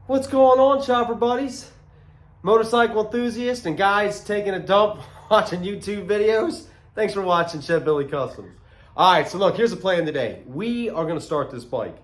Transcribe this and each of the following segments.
What's going on, chopper buddies, motorcycle enthusiasts, and guys taking a dump watching YouTube videos? Thanks for watching Shed Billy Customs. All right, so look, here's the plan today. We are going to start this bike.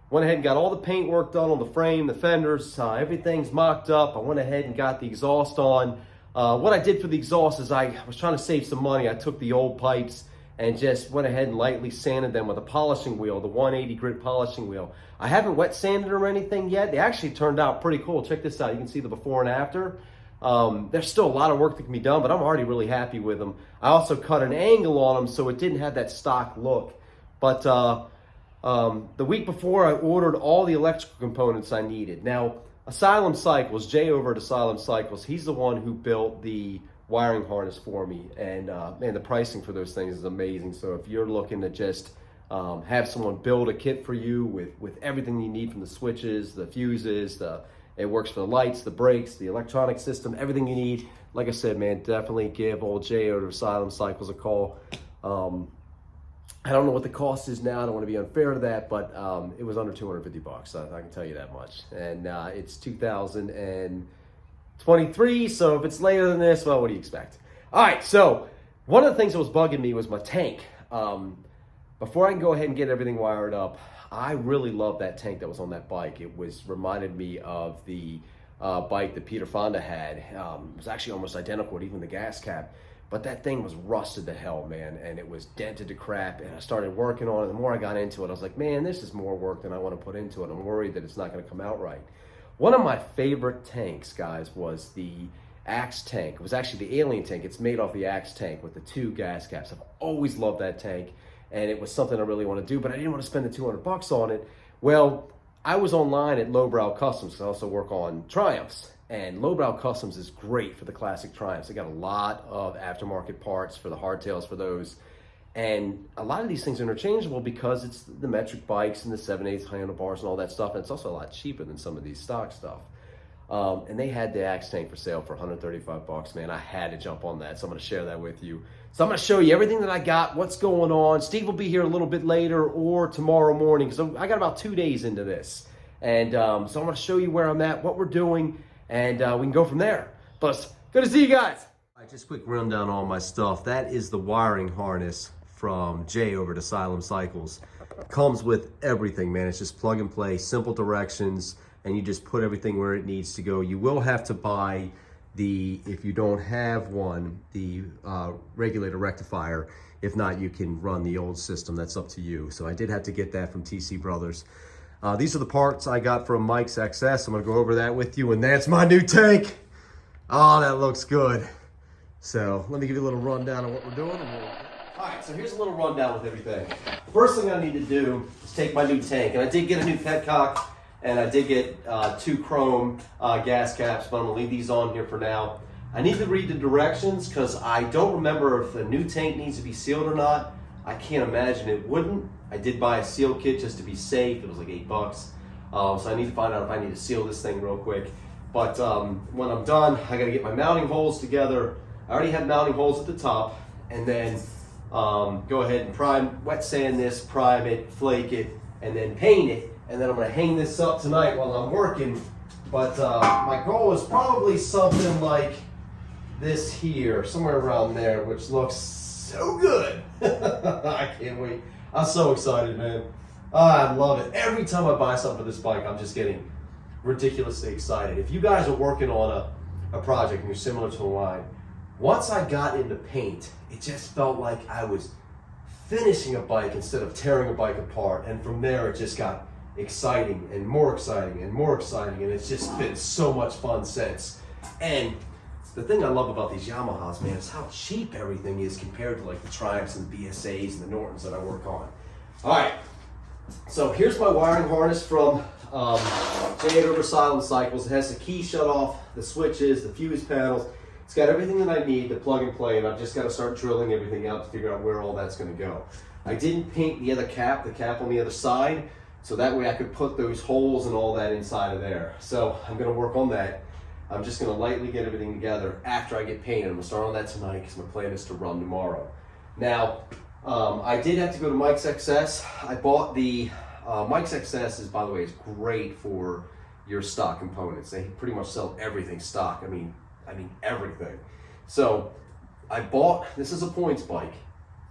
Went ahead and got all the paint work done on the frame, the fenders, everything's mocked up. I went ahead and got the exhaust on. What I did for the exhaust is I was trying to save some money. I took the old pipes and just went ahead and lightly sanded them with a polishing wheel, the 180 grit polishing wheel. I haven't wet sanded or anything yet. They actually turned out pretty cool. Check this out. You can see the before and after. There's still a lot of work that can be done, but I'm already really happy with them. I also cut an angle on them so it didn't have that stock look. But the week before, I ordered all the electrical components I needed. Now, Asylum Cycles, Jay over at Asylum Cycles, he's the one who built the wiring harness for me, and man, the pricing for those things is amazing. So if you're looking to just have someone build a kit for you with everything you need, from the switches, the fuses, it works for the lights, the brakes, the electronic system, everything you need, like I said, man, definitely give old Jay over at Asylum Cycles a call. I don't know what the cost is now. I don't want to be unfair to that, but it was under 250 bucks. I can tell you that much. And it's 2023, so if it's later than this, well, what do you expect? All right, so one of the things that was bugging me was my tank. Before I can go ahead and get everything wired up, I really love that tank that was on that bike. It reminded me of the bike that Peter Fonda had. It was actually almost identical to even the gas cap, but that thing was rusted to hell, man, and it was dented to crap, and I started working on it. The more I got into it, I was like, man, this is more work than I want to put into it. I'm worried that it's not going to come out right. One of my favorite tanks, guys, was the Axe tank. It was actually the Alien tank. It's made off the Axe tank with the 2 gas caps. I've always loved that tank, and it was something I really want to do, but I didn't want to spend the 200 bucks on it. Well, I was online at Lowbrow Customs, because I also work on Triumphs, and Lowbrow Customs is great for the classic Triumphs. They got a lot of aftermarket parts for the hardtails for those, and a lot of these things are interchangeable because it's the metric bikes and the 7/8 handlebars and all that stuff, and it's also a lot cheaper than some of these stock stuff. And they had the Axe tank for sale for 135 bucks, man. I had to jump on that, so I'm going to share that with you. So I'm going to show you everything that I got, what's going on. Steve will be here a little bit later or tomorrow morning, because I got about 2 days into this. And so I'm going to show you where I'm at, what we're doing, and we can go from there. But good to see you guys. All right, just a quick rundown on my stuff. That is the wiring harness from Jay over at Asylum Cycles. Comes with everything, man. It's just plug and play, simple directions, and you just put everything where it needs to go. You will have to buy if you don't have one, the regulator rectifier. If not, you can run the old system. That's up to you. So I did have to get that from tcbros. These are the parts I got from mikesxs. I'm gonna go over that with you, and that's my new tank. Oh, that looks good. So let me give you a little rundown of what we're doing. All right, so here's a little rundown with everything. First thing I need to do is take my new tank, and I did get a new petcock, and I did get 2 chrome gas caps, but I'm gonna leave these on here for now. I need to read the directions because I don't remember if the new tank needs to be sealed or not. I can't imagine it wouldn't. I did buy a seal kit just to be safe. It was like $8. So I need to find out if I need to seal this thing real quick. But when I'm done, I gotta get my mounting holes together. I already have mounting holes at the top, and then go ahead and wet sand this, prime it, flake it, and then paint it. And then I'm gonna hang this up tonight while I'm working. But my goal is probably something like this here, somewhere around there, which looks so good. I can't wait. I'm so excited, man. I love it. Every time I buy something for this bike, I'm just getting ridiculously excited. If you guys are working on a project and you're similar to mine, once I got into paint, it just felt like I was finishing a bike instead of tearing a bike apart. And from there, it just got exciting and more exciting and more exciting. And it's just been so much fun since. And the thing I love about these Yamahas, man, is how cheap everything is compared to like the Triumphs and the BSAs and the Nortons that I work on. All right, so here's my wiring harness from Jay over Asylum Cycles. It has the key shut off, the switches, the fuse panels. It's got everything that I need to plug and play, and I've just got to start drilling everything out to figure out where all that's going to go. I didn't paint the cap on the other side, so that way I could put those holes and all that inside of there. So I'm going to work on that. I'm just going to lightly get everything together after I get painted. I'm going to start on that tonight because my plan is to run tomorrow. Now, I did have to go to mikesxs. I bought the mikesxs is, by the way, is great for your stock components. They pretty much sell everything stock. I mean everything. So I bought, this is a points bike.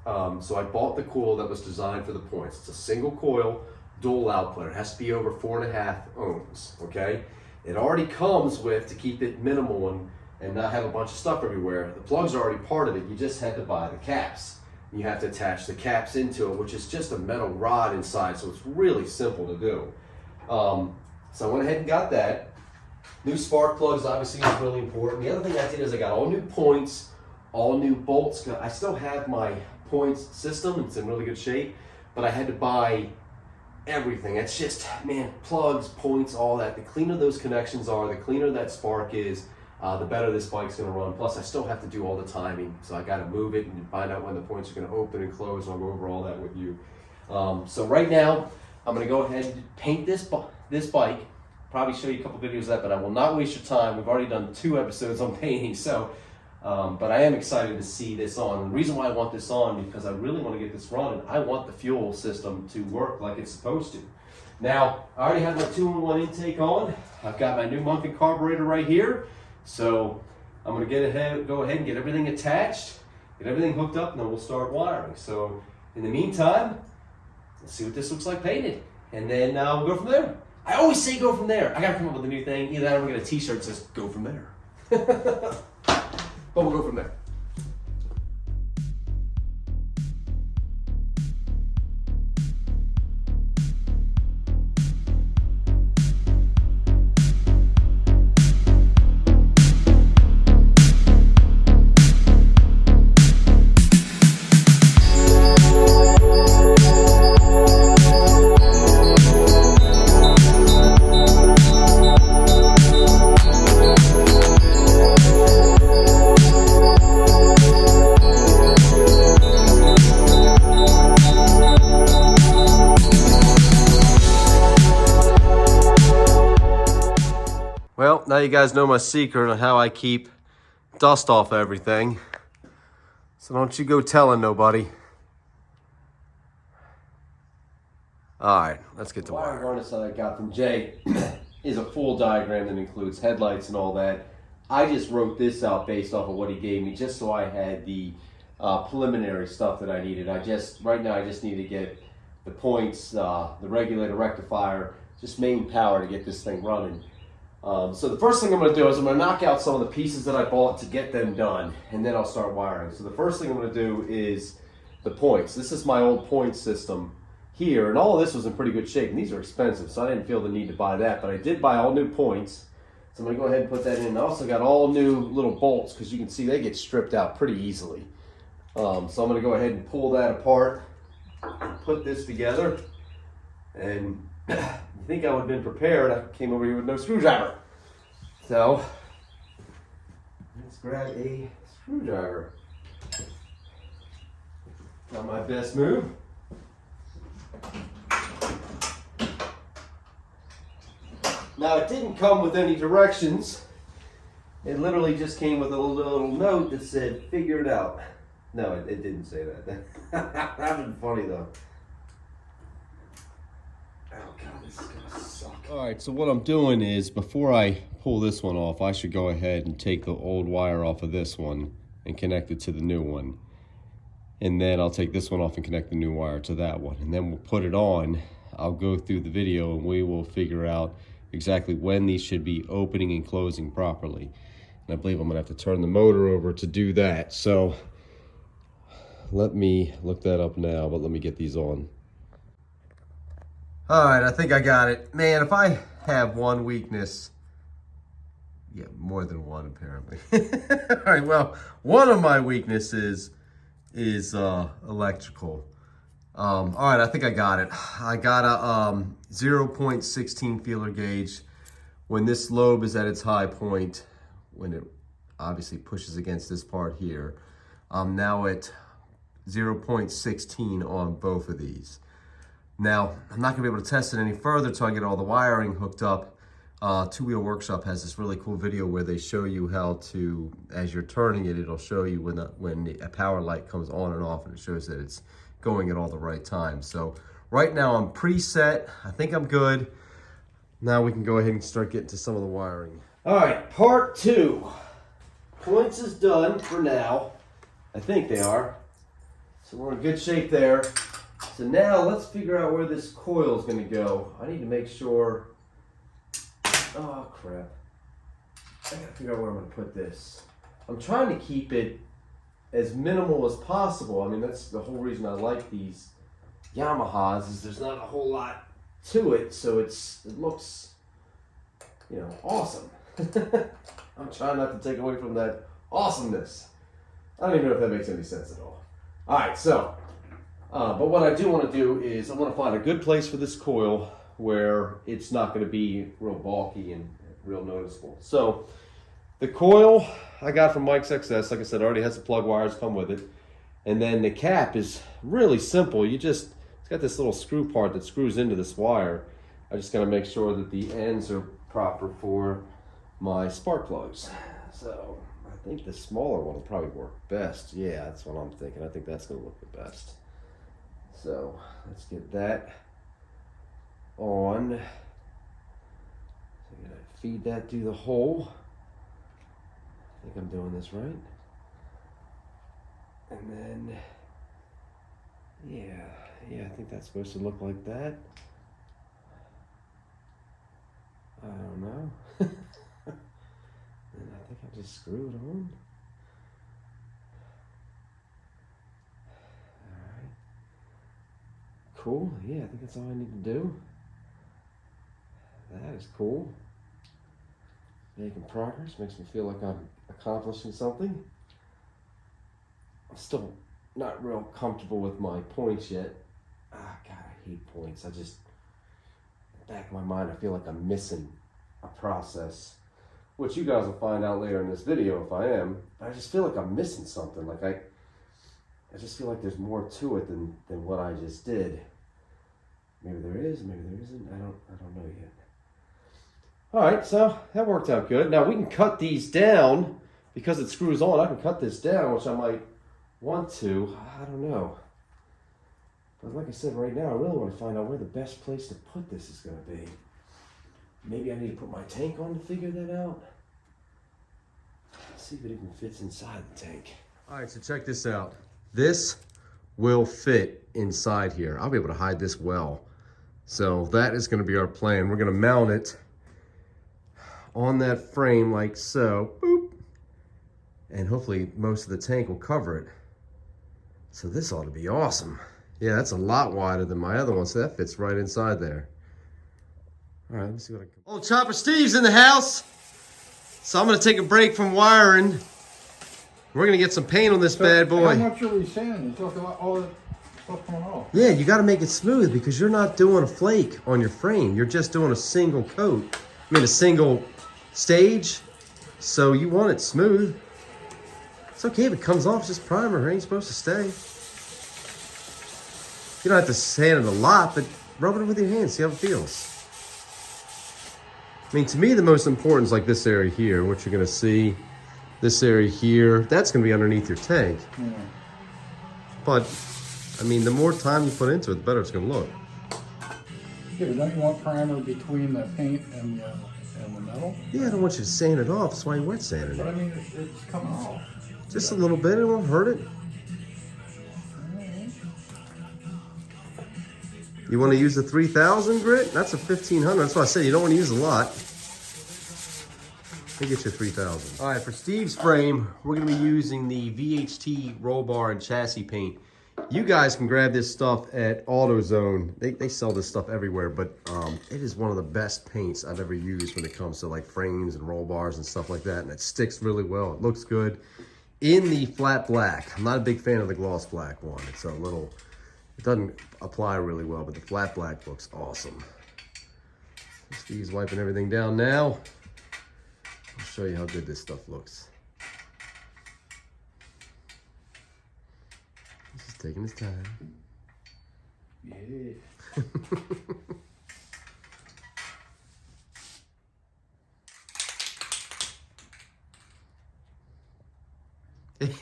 So I bought the coil that was designed for the points. It's a single coil, dual output. It has to be over 4.5 ohms, okay? It already comes with, to keep it minimal and not have a bunch of stuff everywhere, the plugs are already part of it. You just had to buy the caps. You have to attach the caps into it, which is just a metal rod inside, so it's really simple to do. So I went ahead and got that. New spark plugs obviously is really important. The other thing I did is I got all new points, all new bolts. I still have my points system, it's in really good shape, but I had to buy everything. It's just, man, plugs, points, all that. The cleaner those connections are, the cleaner that spark is, the better this bike's gonna run. Plus I still have to do all the timing, so I gotta move it and find out when the points are gonna open and close. I'll go over all that with you. So right now, I'm gonna go ahead and paint this bike. Probably show you a couple videos of that, but I will not waste your time. We've already done 2 episodes on painting, so, but I am excited to see this on. And the reason why I want this on, because I really want to get this running. I want the fuel system to work like it's supposed to. Now, I already have my 2-in-1 intake on. I've got my new Munkin carburetor right here. So I'm gonna go ahead and get everything attached, get everything hooked up, and then we'll start wiring. So in the meantime, let's see what this looks like painted. And then we'll go from there. I always say go from there. I gotta come up with a new thing. Either that or I'm gonna get a t-shirt that says go from there. But we'll go from there. Well, now you guys know my secret on how I keep dust off everything. So don't you go telling nobody. All right, let's get to wire. The harness that I got from Jay is a full diagram that includes headlights and all that. I just wrote this out based off of what he gave me, just so I had the preliminary stuff that I needed. Right now I just need to get the points, the regulator, rectifier, just main power to get this thing running. So the first thing I'm going to do is I'm going to knock out some of the pieces that I bought to get them done, and then I'll start wiring. So the first thing I'm going to do is the points. This is my old point system here, and all of this was in pretty good shape, and these are expensive, so I didn't feel the need to buy that, but I did buy all new points. So I'm going to go ahead and put that in. I also got all new little bolts, because you can see they get stripped out pretty easily. So I'm going to go ahead and pull that apart, put this together, and you think I would have been prepared. I came over here with no screwdriver. So let's grab a screwdriver. Not my best move. Now it didn't come with any directions. It literally just came with a little note that said, figure it out. No, it didn't say that. That would be funny though. Oh God, this is gonna suck. All right, so what I'm doing is, before I pull this one off, I should go ahead and take the old wire off of this one and connect it to the new one. And then I'll take this one off and connect the new wire to that one. And then we'll put it on. I'll go through the video and we will figure out exactly when these should be opening and closing properly. And I believe I'm gonna have to turn the motor over to do that. So let me look that up now, but let me get these on. All right, I think I got it. Man, if I have one weakness, Yeah, more than one apparently. All right, well, one of my weaknesses is electrical. All right, I think I got it. I got a 0.16 feeler gauge. When this lobe is at its high point, when it obviously pushes against this part here, I'm now at 0.16 on both of these. Now, I'm not gonna be able to test it any further until I get all the wiring hooked up. Two Wheel Workshop has this really cool video where they show you how to, as you're turning it, it'll show you when a power light comes on and off, and it shows that it's going at all the right times. So right now I'm preset. I think I'm good. Now we can go ahead and start getting to some of the wiring. All right, part 2. Points is done for now. I think they are. So we're in good shape there. So now let's figure out where this coil is going to go. I need to make sure. Oh crap. I gotta figure out where I'm going to put this. I'm trying to keep it as minimal as possible. I mean, that's the whole reason I like these Yamahas, is there's not a whole lot to it, so it looks, you know, awesome. I'm trying not to take away from that awesomeness. I don't even know if that makes any sense at all. All right, so, but what I do want to do is I want to find a good place for this coil where it's not going to be real bulky and real noticeable. So the coil I got from mikesxs, like I said, already has the plug wires come with it. And then the cap is really simple. It's got this little screw part that screws into this wire. I just got to make sure that the ends are proper for my spark plugs. So I think the smaller one will probably work best. Yeah, that's what I'm thinking. I think that's going to look the best. So let's get that on. So I'm going to feed that through the hole. I think I'm doing this right. And then, yeah, I think that's supposed to look like that. I don't know. And I think I just screw it on. Alright. Cool, yeah, I think that's all I need to do. That is cool. Making progress, makes me feel like I'm accomplishing something. I'm still not real comfortable with my points yet. Ah, God, I hate points. In the back of my mind, I feel like I'm missing a process, which you guys will find out later in this video if I am. But I just feel like I'm missing something. Like I just feel like there's more to it than what I just did. Maybe there is, maybe there isn't. I don't know yet. All right, so that worked out good. Now we can cut these down because it screws on. I can cut this down, which I might want to. I don't know. But like I said, right now I really want to find out where the best place to put this is going to be. Maybe I need to put my tank on to figure that out. See if it even fits inside the tank. All right, so check this out. This will fit inside here. I'll be able to hide this well. So that is going to be our plan. We're going to mount it on that frame like so. Boop. And hopefully most of the tank will cover it. So this ought to be awesome. Yeah, that's a lot wider than my other one, so that fits right inside there. All right, let me see what I can. Old Chopper Steve's in the house. So I'm gonna take a break from wiring. We're gonna get some paint on this bad boy. How much are we sanding? You're talking about all the stuff coming off. Yeah, you gotta make it smooth because you're not doing a flake on your frame. You're just doing a single coat. I mean, a single stage. So you want it smooth. It's okay if it comes off, it's just primer. It ain't supposed to stay. You don't have to sand it a lot, but rub it with your hands, see how it feels. I mean, to me, the most important is like this area here, what you're gonna see. This area here, that's gonna be underneath your tank. Yeah. But, I mean, the more time you put into it, the better it's gonna look. Yeah, but don't you want primer between the paint and the metal? Yeah, I don't want you to sand it off. That's why you wet sanding it. But I mean, it's coming off. Just a little bit, it won't hurt it. You want to use the 3000 grit? That's a 1500. That's why I said you don't want to use a lot. Let me get you 3000. All right, for Steve's frame, we're going to be using the VHT roll bar and chassis paint. You guys can grab this stuff at AutoZone. They sell this stuff everywhere, but it is one of the best paints I've ever used when it comes to like frames and roll bars and stuff like that. And it sticks really well. It looks good in the flat black. I'm not a big fan of the gloss black one. It's a little, it doesn't apply really well, but the flat black looks awesome. Steve's wiping everything down now. I'll show you how good this stuff looks. He's just taking his time. Yeah.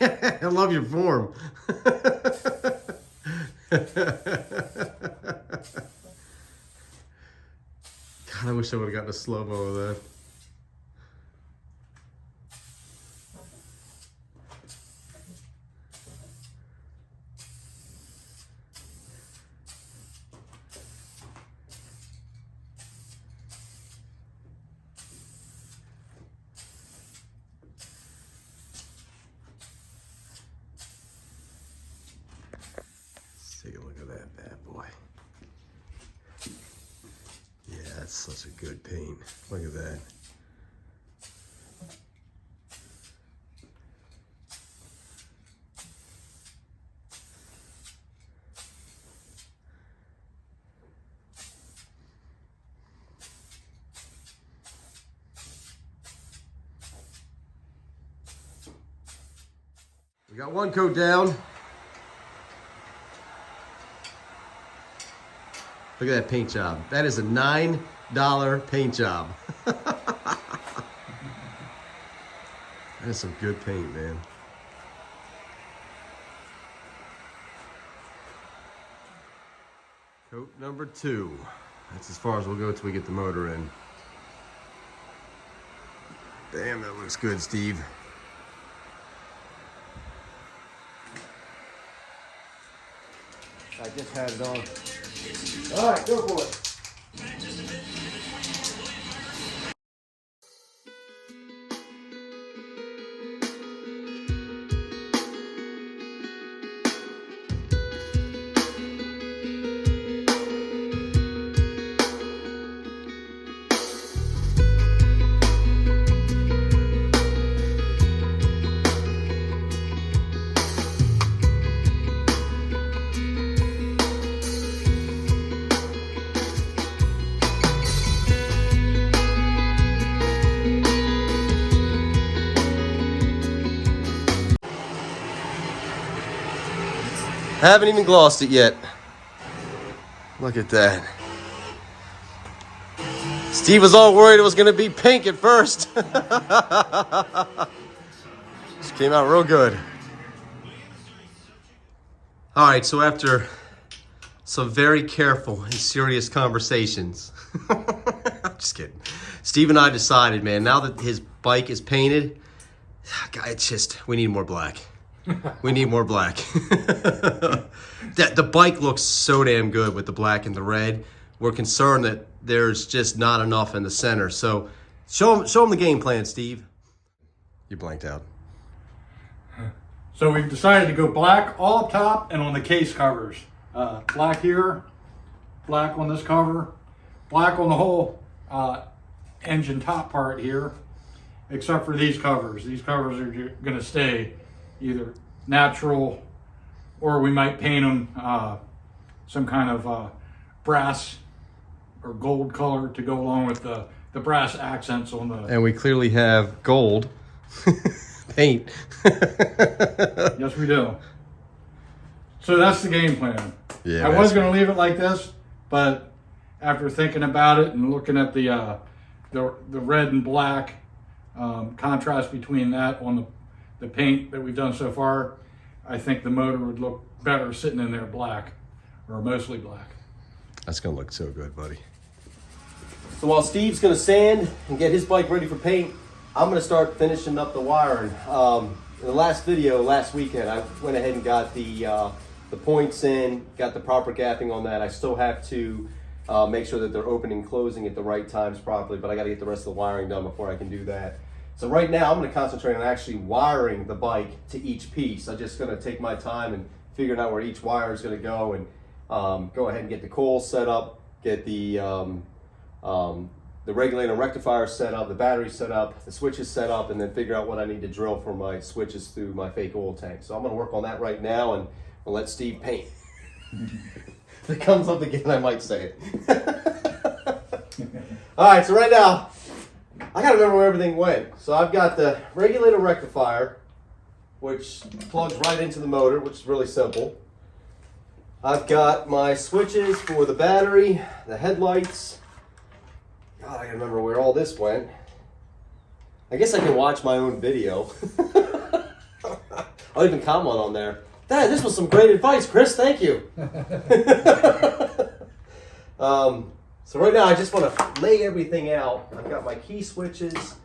I love your form. God, I wish I would have gotten a slow-mo of that. Let's take a look at that bad boy. Yeah, that's such a good paint. Look at that. We got one coat down. Look at that paint job. That is a $9 paint job. That is some good paint, man. Coat number 2. That's as far as we'll go until we get the motor in. Damn, that looks good, Steve. I just had it on. All right, go for it. Haven't even glossed it yet. Look at that. Steve was all worried it was gonna be pink at first. Just came out real good. All right, so after some very careful and serious conversations, I'm just kidding. Steve and I decided, man, now that his bike is painted, it's just, we need more black. We need more black. The bike looks so damn good with the black and the red. We're concerned that there's just not enough in the center. So show them the game plan, Steve. You blanked out. So we've decided to go black all up top and on the case covers. Black here, black on this cover, black on the whole engine top part here, except for these covers. These covers are going to stay either natural or we might paint them some kind of brass or gold color to go along with the brass accents on the... And we clearly have gold paint. Yes, we do. So that's the game plan. Yeah, I was going to leave it like this, but after thinking about it and looking at the red and black contrast between that on the paint that we've done so far, I think the motor would look better sitting in there black, or mostly black. That's gonna look so good, buddy. So while Steve's gonna sand and get his bike ready for paint, I'm gonna start finishing up the wiring. In the last video, last weekend, I went ahead and got the points in, got the proper gapping on that. I still have to make sure that they're opening and closing at the right times properly, but I gotta get the rest of the wiring done before I can do that. So right now I'm going to concentrate on actually wiring the bike to each piece. I'm just going to take my time and figuring out where each wire is going to go, and go ahead and get the coil set up, get the regulator and rectifier set up, the battery set up, the switches set up, and then figure out what I need to drill for my switches through my fake oil tank. So I'm going to work on that right now, and we'll let Steve paint. If it comes up again, I might say it. All right, so right now, I got to remember where everything went. So I've got the regulator rectifier, which plugs right into the motor, which is really simple. I've got my switches for the battery, the headlights. God, I gotta remember where all this went. I guess I can watch my own video. I'll even comment on there. Dad, this was some great advice, Chris. Thank you. So right now, I just want to lay everything out. I've got my key switches.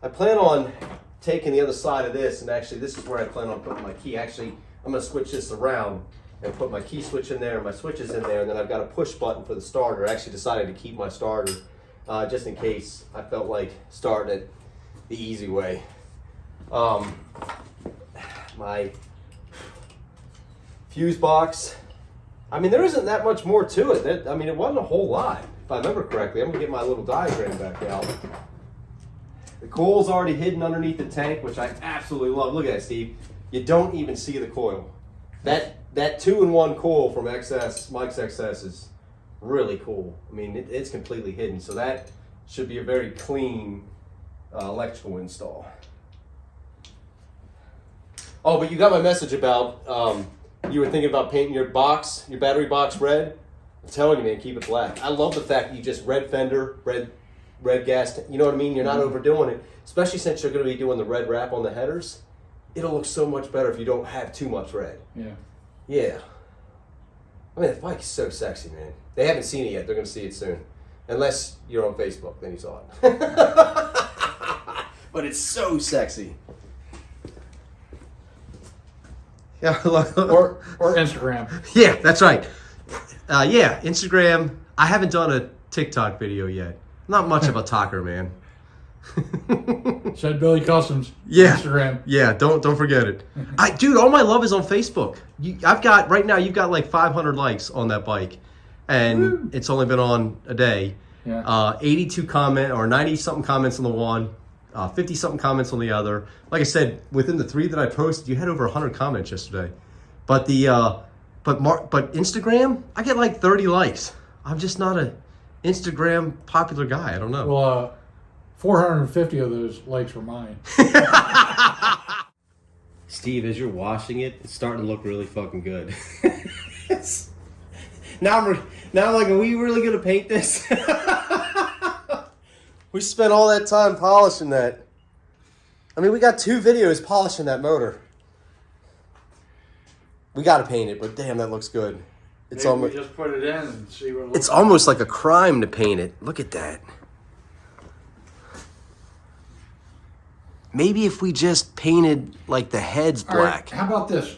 I plan on taking the other side of this, and actually, this is where I plan on putting my key. Actually, I'm going to switch this around and put my key switch in there and my switches in there, and then I've got a push button for the starter. I actually decided to keep my starter just in case I felt like starting it the easy way. My fuse box. I mean, there isn't that much more to it. I mean, it wasn't a whole lot, if I remember correctly. I'm gonna get my little diagram back out. The coil's already hidden underneath the tank, which I absolutely love. Look at that, Steve. You don't even see the coil. That 2-in-1 coil from mikesxs is really cool. I mean, it's completely hidden, so that should be a very clean electrical install. Oh, but you got my message about you were thinking about painting your battery box red. I'm telling you, man, keep it black. I love the fact that you just red fender, red gas. You know what I mean? You're not overdoing it, especially since you're going to be doing the red wrap on the headers. It'll look so much better if you don't have too much red. Yeah. Yeah. I mean, the bike is so sexy, man. They haven't seen it yet. They're going to see it soon. Unless you're on Facebook, then you saw it. But it's so sexy. Yeah, or Instagram. Yeah, that's right. Yeah, Instagram. I haven't done a TikTok video yet. Not much of a talker, man. Said Billy Customs. Yeah, Instagram. Yeah, don't forget it. Dude, all my love is on Facebook. I've got right now. You've got like 500 likes on that bike, and it's only been on a day. Yeah. 82 or 90 something comments on the one, 50 something comments on the other. Like I said, within the 3 that I posted, you had over 100 comments yesterday. But but Instagram, I get like 30 likes. I'm just not a Instagram popular guy. I don't know. Well, 450 of those likes were mine. Steve, as you're washing it, it's starting to look really fucking good. Now I'm like, are we really gonna paint this? We spent all that time polishing that. I mean, we got 2 videos polishing that motor. We gotta paint it, but damn, that looks good. It's almost, we just put it in and see what it looks It's almost like a crime to paint it. Look at that. Maybe if we just painted like the heads black. All right, how about this?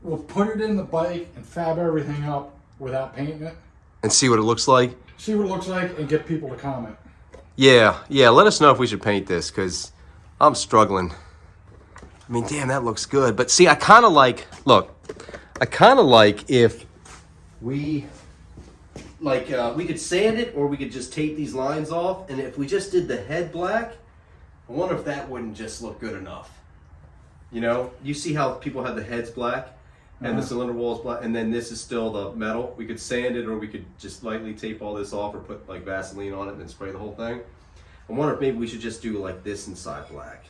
We'll put it in the bike and fab everything up without painting it. And see what it looks like? See what it looks like and get people to comment. Yeah, let us know if we should paint this, because I'm struggling. I mean, damn, that looks good. But see, I kind of like if we, we could sand it, or we could just tape these lines off, and if we just did the head black, I wonder if that wouldn't just look good enough. You know, you see how people have the heads black and the cylinder walls black, and then this is still the metal. We could sand it, or we could just lightly tape all this off, or put like Vaseline on it and then spray the whole thing. I wonder if maybe we should just do like this inside black.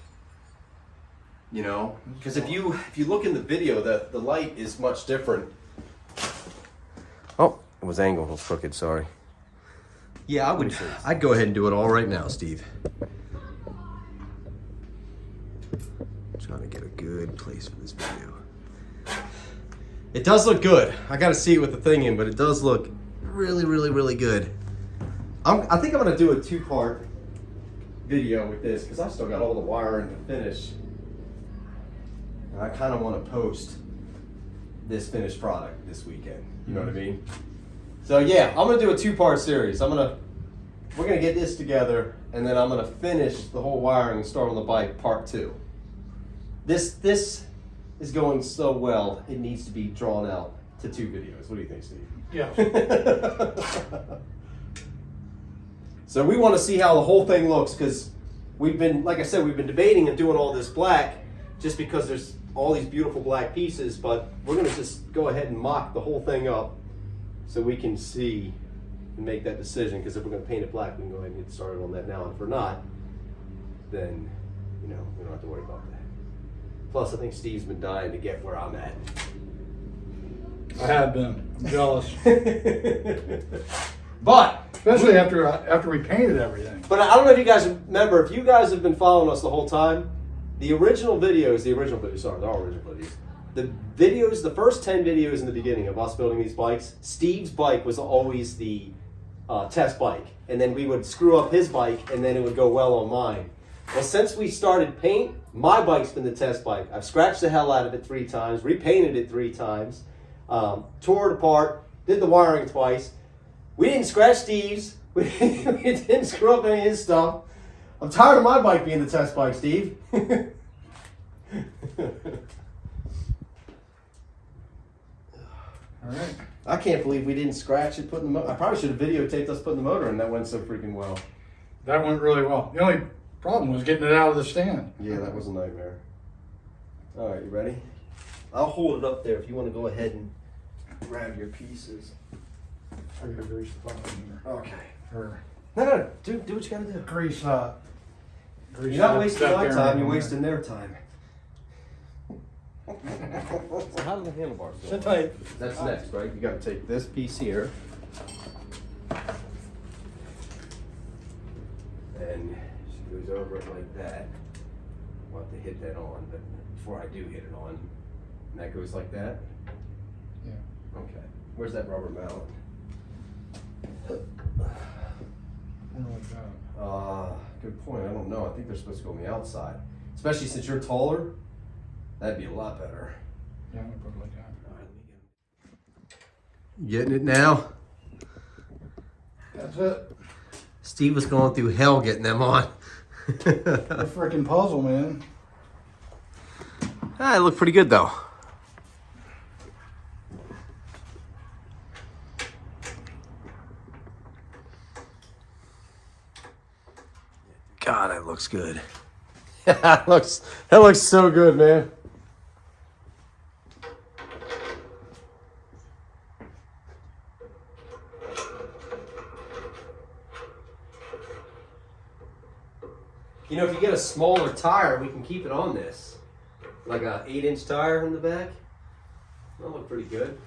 You know, because if you look in the video, the light is much different. Oh, it was angled. It was crooked. Sorry. Yeah, I'd go ahead and do it all right now, Steve. Trying to get a good place for this video. It does look good. I got to see it with the thing in, but it does look really, really, really good. I think I'm going to do a 2-part video with this, because I've still got all the wiring to finish. And I kind of want to post this finished product this weekend. You know what I mean? So yeah, I'm going to do a 2-part series. We're going to get this together, and then I'm going to finish the whole wiring and start on the bike part 2. This is going so well, it needs to be drawn out to 2 videos. What do you think, Steve? Yes. So we want to see how the whole thing looks, because we've been, like I said, we've been debating and doing all this black just because there's all these beautiful black pieces, but we're going to just go ahead and mock the whole thing up so we can see and make that decision, because if we're going to paint it black, we can go ahead and get started on that now. And if we're not, then, you know, we don't have to worry about that. Plus, I think Steve's been dying to get where I'm at. I have been. I'm jealous. But Especially after we painted everything. But I don't know if you guys remember, if you guys have been following us the whole time, the original videos, they're all original videos. The first 10 videos in the beginning of us building these bikes, Steve's bike was always the test bike. And then we would screw up his bike, and then it would go well on mine. Well, since we started paint, my bike's been the test bike. I've scratched the hell out of it 3 times, repainted it 3 times, tore it apart, did the wiring twice. We didn't scratch Steve's. We didn't screw up any of his stuff. I'm tired of my bike being the test bike, Steve. All right. I can't believe we didn't scratch it putting the motor. I probably should have videotaped us putting the motor in. That went so freaking well. That went really well. The only problem was getting it out of the stand. Yeah, that was a nightmare. All right, you ready? I'll hold it up there if you want to go ahead and grab your pieces. I gotta grease the bottom here. Okay. Or No. Do what you gotta do. grease. You're not wasting my time. You're wasting their time. So how do the handlebars go? Sit tight. That's next, right? You got to take this piece here, and she goes over it like that. I'll have to hit that on, but before I do hit it on, and that goes like that. Yeah. Okay. Where's that rubber mallet? Good point. I don't know. I think they're supposed to go on the outside, especially since you're taller. That'd be a lot better. Yeah, I'm gonna put it like that. All right, let me get it. Getting it now. That's it. Steve was going through hell getting them on. The freaking puzzle, man. It looked pretty good though. God, that looks good. that looks so good, man. You know, if you get a smaller tire, we can keep it on this. Like a 8-inch tire in the back. That'll look pretty good.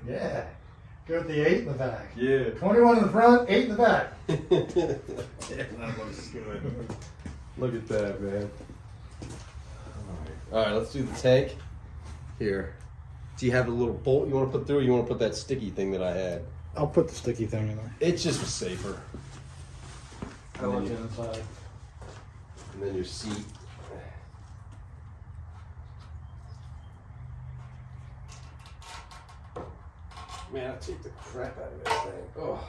Yeah. Go with the 8 in the back. Yeah. 21 in the front, 8 in the back. Yeah, that looks good. Look at that, man. All right, let's do the tank. Here. Do you have a little bolt you want to put through, or you want to put that sticky thing that I had? I'll put the sticky thing in there. It just was safer. I like it inside. And then your seat. Man, I take the crap out of this thing. Oh.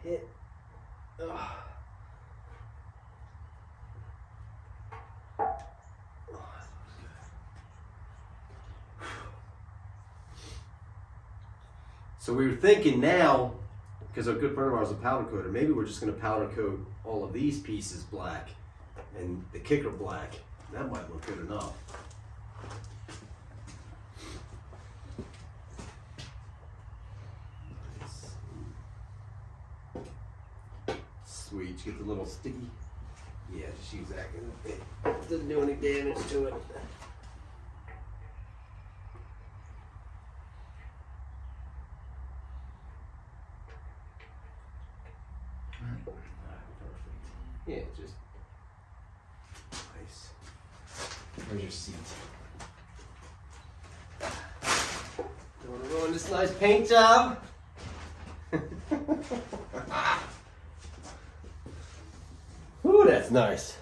Hit. Ugh. So we were thinking now, because a good friend of ours is a powder coater, maybe we're just going to powder coat all of these pieces black and the kicker black. That might look good enough. Sweet, you get the little sticky. Yeah, just use that. It doesn't do any damage to it. Perfect. Yeah, just nice. Where's your seat? Don't want to ruin this nice paint job. Ooh, that's nice.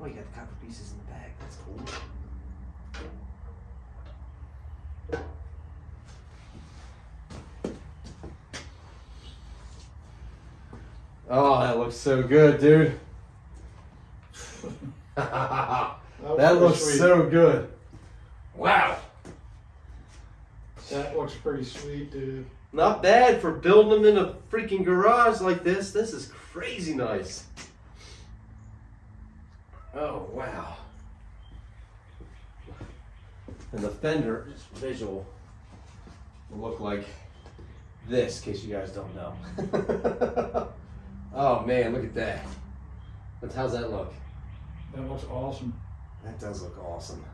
Oh, you got the copper pieces in the bag. That's cool. Oh, that looks so good, dude. That looks sweet. so good. Wow. That looks pretty sweet, dude. Not bad for building them in a freaking garage like this. This is crazy nice. Oh, wow. And the fender, just visual, will look like this, in case you guys don't know. Oh, man, look at that. How's that look? That looks awesome. That does look awesome.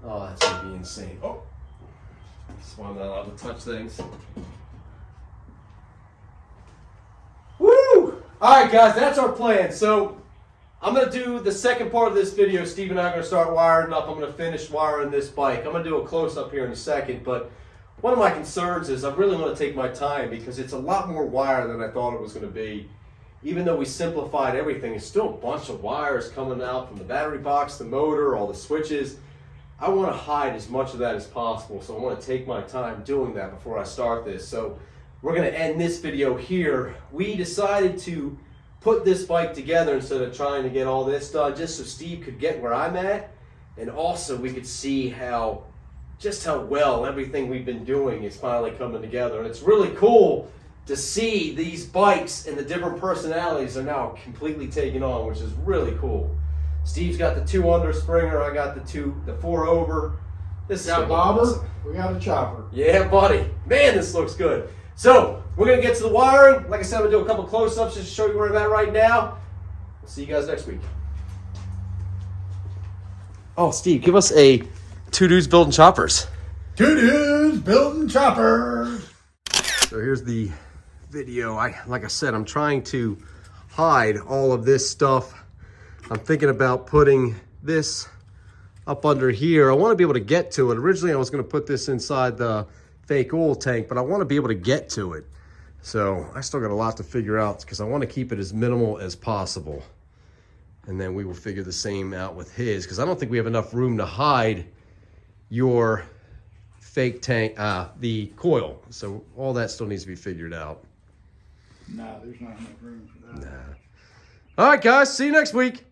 Oh, that's going to be insane. Oh, that's why I'm not allowed to touch things. Woo! All right, guys, that's our plan. So I'm going to do the second part of this video. Steve and I are going to start wiring up. I'm going to finish wiring this bike. I'm going to do a close-up here in a second, but one of my concerns is I really want to take my time because it's a lot more wire than I thought it was going to be. Even though we simplified everything, it's still a bunch of wires coming out from the battery box, the motor, all the switches. I want to hide as much of that as possible, so I want to take my time doing that before I start this. So we're going to end this video here. We decided to put this bike together instead of trying to get all this done, just so Steve could get where I'm at, and also we could see just how well everything we've been doing is finally coming together. And it's really cool to see these bikes and the different personalities are now completely taken on, which is really cool. Steve's got the 2 under Springer, I got the 4 over. This is Got bobber, awesome. We got a chopper. Yeah, buddy. Man, this looks good. So we're gonna get to the wiring. Like I said, I'm gonna do a couple close-ups just to show you where I'm at right now. We'll see you guys next week. Oh, Steve, give us a 2 dudes building choppers. 2 dudes building choppers. So here's the video. Like I said, I'm trying to hide all of this stuff. I'm thinking about putting this up under here. I want to be able to get to it. Originally, I was going to put this inside the fake oil tank, but I want to be able to get to it. So I still got a lot to figure out because I want to keep it as minimal as possible. And then we will figure the same out with his, because I don't think we have enough room to hide your fake tank, the coil. So all that still needs to be figured out. Nah, there's not enough room for that. Nah. All right, guys. See you next week.